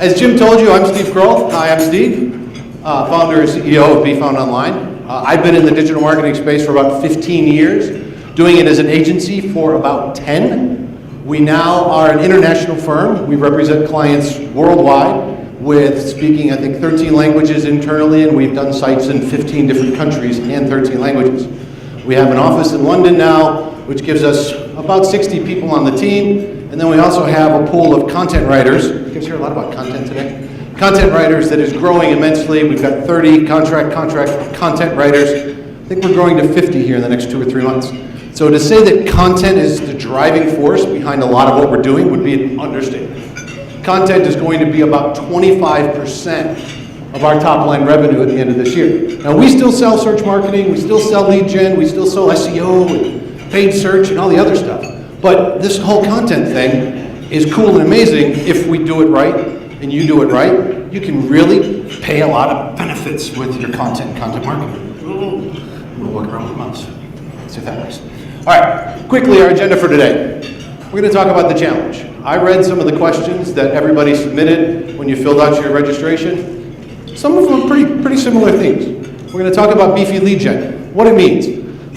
As Jim told you, I'm Steve Krull. Hi, I'm Steve, founder and CEO of Be Found Online. I've been in the digital marketing space for about 15 years, doing it as an agency for about 10. We now are an international firm. We represent clients worldwide with speaking, I think, 13 languages internally, and we've done sites in 15 different countries and 13 languages. We have an office in London now, which gives us about 60 people on the team. And then we also have a pool of content writers. You guys hear a lot about content today? Content writers that is growing immensely. We've got 30 contract content writers. I think we're growing to 50 here in the next 2 or 3 months. So to say that content is the driving force behind a lot of what we're doing would be an understatement. Content is going to be about 25% of our top line revenue at the end of this year. Now we still sell search marketing, we still sell lead gen, we still sell SEO and paid search and all the other stuff. But this whole content thing is cool and amazing if we do it right and you do it right. You can really pay a lot of benefits with your content and content marketing. We'll work around with the mouse. See if that works. All right, quickly our agenda for today. We're going to talk about the challenge. I read some of the questions that everybody submitted when you filled out your registration. Some of them are pretty similar themes. We're going to talk about beefy lead gen, what it means,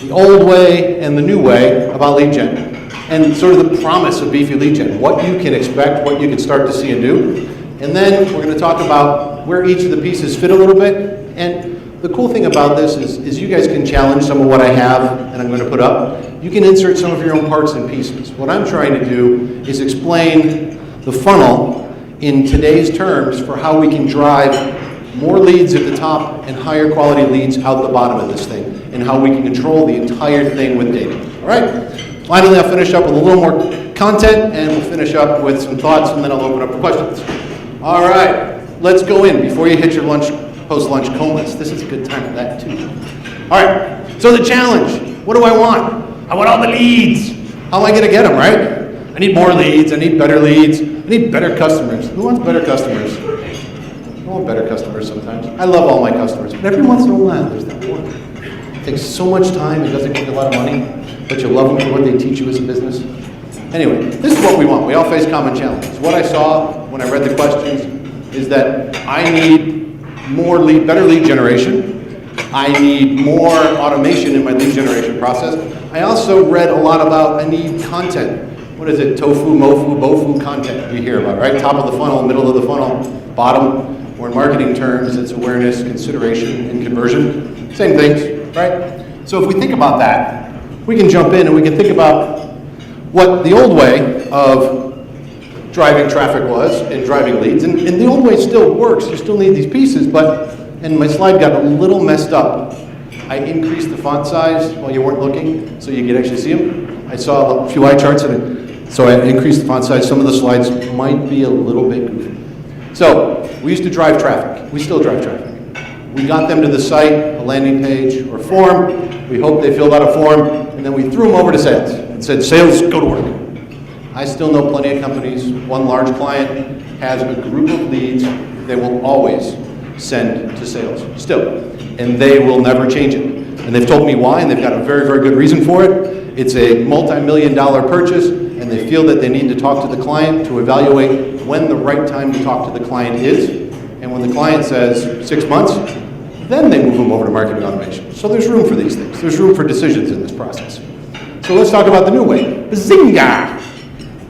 the old way and the new way about lead gen. And sort of the promise of beefy lead gen, what you can expect, what you can start to see and do. And then we're going to talk about where each of the pieces fit a little bit. And the cool thing about this is you guys can challenge some of what I have and I'm going to put up. You can insert some of your own parts and pieces. What I'm trying to do is explain the funnel in today's terms for how we can drive more leads at the top and higher quality leads out the bottom of this thing, and how we can control the entire thing with data. All right? Finally, I'll finish up with a little more content, and we'll finish up with some thoughts, and then I'll open up for questions. All right, let's go in before you hit your post-lunch comas. This is a good time for that, too. All right, so the challenge. What do I want? I want all the leads. How am I going to get them, right? I need more leads. I need better leads. I need better customers. Who wants better customers? I want better customers sometimes. I love all my customers, but every once in a while, there's that one. It takes so much time, it doesn't take a lot of money, but you love them for what they teach you as a business. Anyway, this is what we want. We all face common challenges. What I saw when I read the questions is that I need better lead generation. I need more automation in my lead generation process. I also read a lot about I need content. What is it? Tofu, mofu, bofu content we hear about, right? Top of the funnel, middle of the funnel, bottom. Or in marketing terms, it's awareness, consideration, and conversion. Same things, right? So if we think about that, we can jump in and we can think about what the old way of driving traffic was and driving leads. And the old way still works. You still need these pieces, and my slide got a little messed up. I increased the font size while you weren't looking, so you could actually see them. I saw a few eye charts, so I increased the font size. Some of the slides might be a little bit goofy. So we used to drive traffic. We still drive traffic. We got them to the site, a landing page or form. We hoped they filled out a form, and then we threw them over to sales and said, sales, go to work. I still know plenty of companies. One large client has a group of leads they will always send to sales, still, and they will never change it. And they've told me why, and they've got a very, very good reason for it. It's a multi-million-dollar purchase, and they feel that they need to talk to the client to evaluate when the right time to talk to the client is. And when the client says 6 months, then they move them over to marketing automation. So there's room for these things. There's room for decisions in this process. So let's talk about the new way. Bazinga!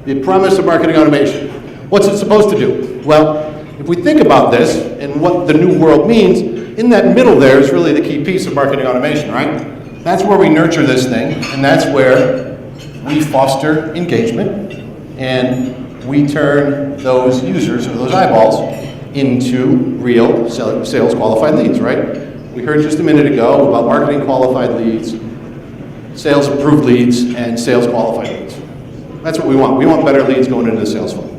The promise of marketing automation. What's it supposed to do? Well, if we think about this and what the new world means, in that middle there is really the key piece of marketing automation, right? That's where we nurture this thing, and that's where we foster engagement, and we turn those users or those eyeballs into real sales qualified leads, right? We heard just a minute ago about marketing qualified leads, sales approved leads, and sales qualified leads. That's what we want. We want better leads going into the sales funnel.